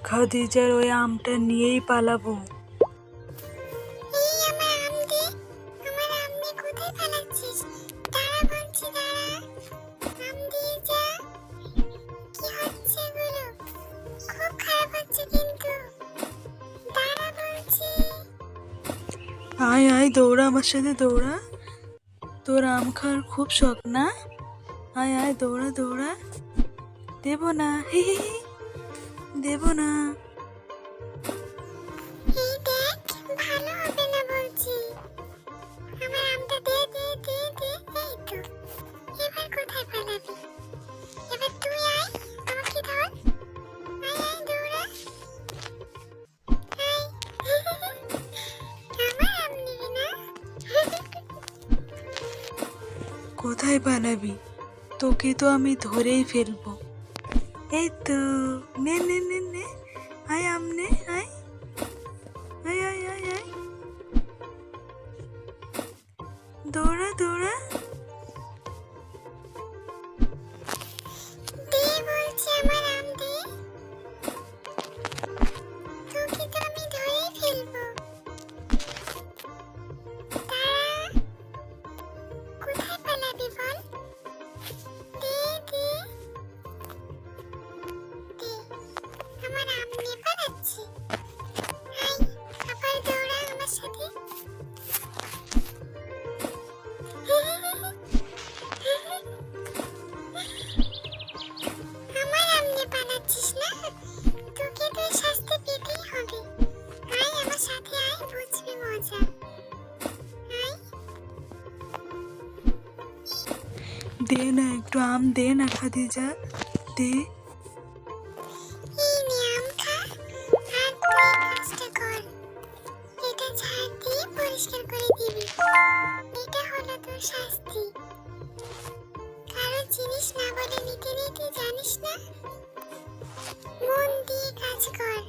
খাদিজার ওই আমটা নিয়েই পালাবো। এই আমার আম দে, আমার আম নিয়ে কোথায় পালাচ্ছিস? দাঁড়া বলছি, দাঁড়া, আম দিয়ে যা। কি হচ্ছে এগুলো? খুব খারাপ হচ্ছে কিন্তু, দাঁড়া বলছি। আয় আয়, দৌড়া, আমার সাথে দৌড়া। তোর আম খাওয়ার খুব শখ না? আয় আয়, দৌড়া দৌড়া। দেব না, হি হি হি, দেব না। এই দেখ, ভালো হবে না বলছি। আমার আমটা দে দে দে দে। এই তো, এবার কোথায় পালাবি? এবার তুই আয়, আমাকে ধর। আয় আয়, দৌড়া। আয়। আমার আম নিবি না? কোথায় পালাবি? তোকে তো আমি ধরেই ফেলবো। এই তো, নে নে নে নে, আয় আম নে, আয় আয় আয় আয় আয়, দৌড়া দৌড়া। দে বলছি, আমার আম দে। তোকে তো আমি ধরেই ফেলবো। দাঁড়া, কোথায় পালাবি বল? দে দে দে, আমার আম নিয়ে পালাচ্ছি। আয়, আবার দৌড়া আমার সাথে। আমার আম নিয়ে পালাচ্ছিস না? তোকে তো এই শাস্তি পেতেই হবে। আয় আমার সাথে, আয়, বুঝবি মজা। আয়। দে না, একটু আম দে না খাদিজা, দে। এই নে আম খা, আর তুই কাজটা কর। এটা ঝাড় দিয়ে পরিষ্কার করে দিবি। এটা হলো তোর শাস্তি। কারো জিনিস না বলে নিতে নিতে, জানিস না? মন দিয়ে কাজ কর।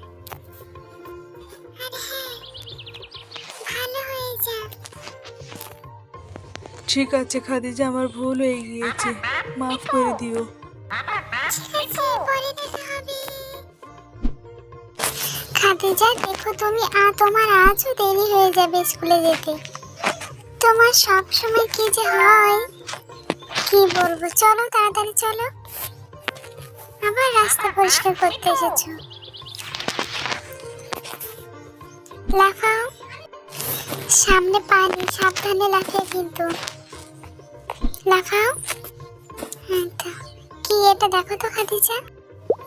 আর হ্যাঁ, ভালো হয়ে যা। ঠিক আছে খাদিজা, আমার ভুল হয়ে গিয়েছে, মাফ করে দিও। ঠিক আছে, পরে দেখা হবে। খাদিজা, দেখো তুমি, তোমার আজও দেরি হয়ে যাবে স্কুলে যেতে। তোমার সব সময় কি যে হয়, কি বলবো। চলো তাড়াতাড়ি চলো, আবার রাস্তা পরিষ্কার করতে এসেছো। লাফাও, সামনে পানি, সাবধানে লাফিয়ে কিন্তু। লাফাও। হ্যাঁ তো, কি এটা দেখো তো খাদিজা।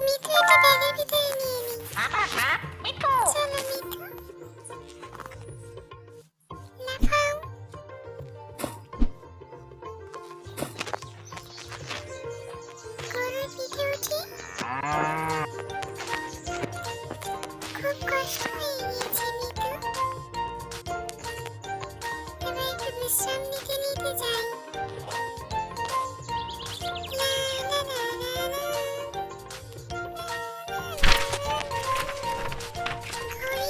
মিঠু, এটা ব্যাগের ভিতরে নিয়ে নি। চলো মিঠু, লাফাও। গরুর পিঠে উঠি। খুব কষ্ট হয়ে গিয়েছে মিঠু, এবার একটু বিশ্রাম নিতে নিতে যাই। লা লা লা লা লা। ঘড়ি,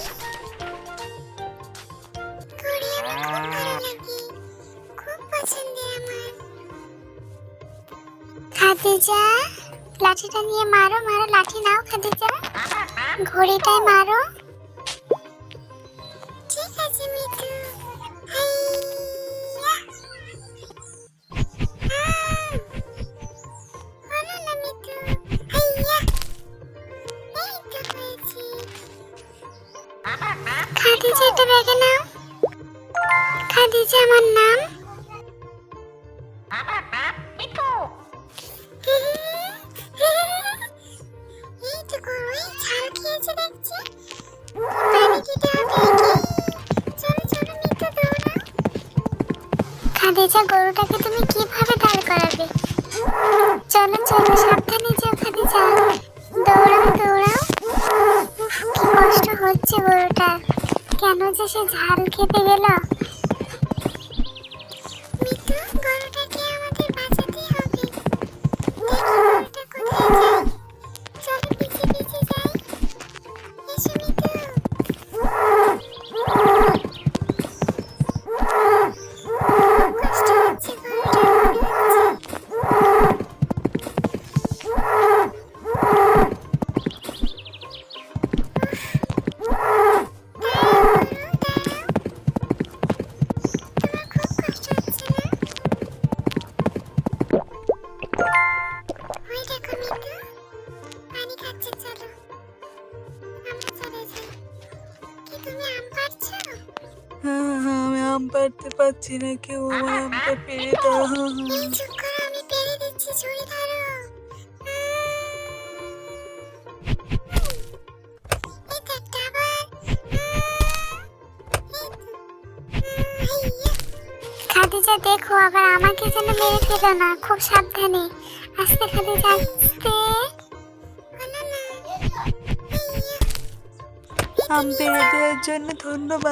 ঘড়ি আমার খুব ভালো লাগে, খুব পছন্দের আমার। খাদিজা, লাঠিটা নিয়ে মারো মারো, লাঠি নাও খাদিজা, ঘড়িটাই মারো। ঠিক আছে মিঠু। হাইয়া। হলো না মিঠু। হাইয়া। এই তো হয়েছে। খাদিজা, এটা ব্যাগে নাও। খাদিজা আমার নাম। এই তো গরু, এই ছাল খেয়েছে দেখছি। পানি দিতে হবে একে। চলো চলো মিঠু, দৌড়াও। খাদিজা, গরুটাকে তুমি কিভাবে দাঁড় করাবে? চলো চলো, সাবধানে যাও খাদিজা, দৌড়াও দৌড়াও। উফ, কি কষ্ট হচ্ছে গরুটা, কেন যে সে ঝাল খেতে গেল। মিঠু, গরুটাকে আমাদের বাঁচাতেই হবে। দেখি গরুটা কোথায় যায়। চলো পিছে পিছে যাই। এসো মিঠু। কষ্ট হচ্ছে গরুটার, মনে হচ্ছে। পাচ্ছি না, কেউ আমার আমটা পেরে দাও। এই চুপ করো, আমি পেরে দিচ্ছি, ছুরি ধরো। এই তো একটা আবার। খাদিজা দেখো, আবার আমাকে যেন মেরে ফেলো না, খুব সাবধানে। আস্তে খাদিজা, আস্তে। আম পেরে দেওয়ার জন্য ধন্যবাদ।